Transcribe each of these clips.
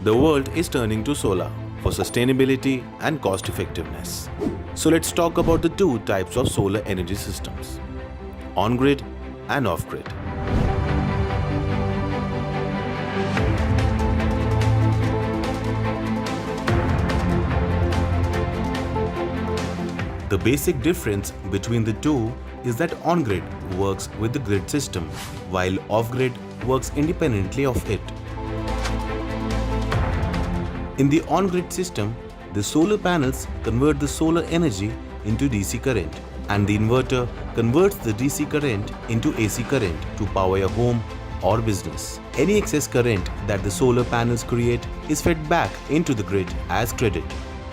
The world is turning to solar for sustainability and cost effectiveness. So let's talk about the two types of solar energy systems, on-grid and off-grid. The basic difference between the two is that on-grid works with the grid system, while off-grid works independently of it. In the on-grid system, the solar panels convert the solar energy into DC current, and the inverter converts the DC current into AC current to power your home or business. Any excess current that the solar panels create is fed back into the grid as credit,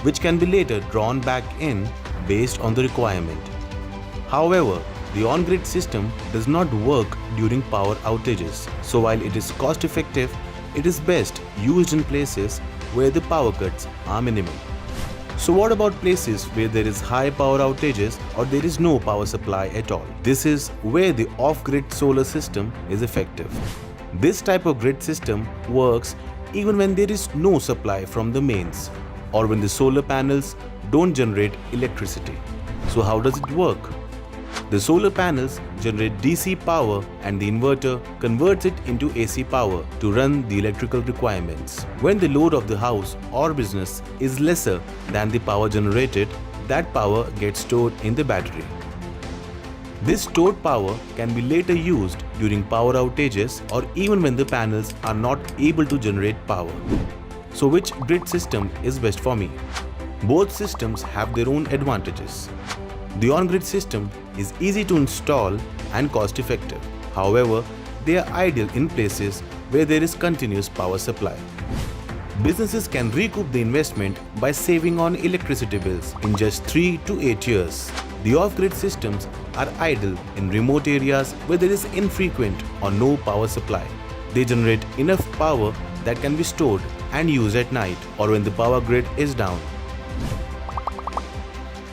which can be later drawn back in based on the requirement. However, the on-grid system does not work during power outages, so while it is cost-effective, it is best used in places where the power cuts are minimal. So what about places where there is high power outages or there is no power supply at all? This is where the off-grid solar system is effective. This type of grid system works even when there is no supply from the mains or when the solar panels don't generate electricity. So how does it work? The solar panels generate DC power and the inverter converts it into AC power to run the electrical requirements. When the load of the house or business is lesser than the power generated, that power gets stored in the battery. This stored power can be later used during power outages or even when the panels are not able to generate power. So which grid system is best for me? Both systems have their own advantages. The on-grid system is easy to install and cost-effective. However, they are ideal in places where there is continuous power supply. Businesses can recoup the investment by saving on electricity bills in just 3 to 8 years. The off-grid systems are ideal in remote areas where there is infrequent or no power supply. They generate enough power that can be stored and used at night or when the power grid is down.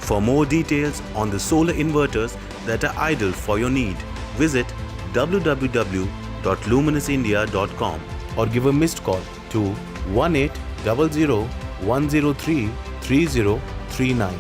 For more details on the solar inverters that are ideal for your need, visit www.luminosindia.com or give a missed call to 1800 103 3039.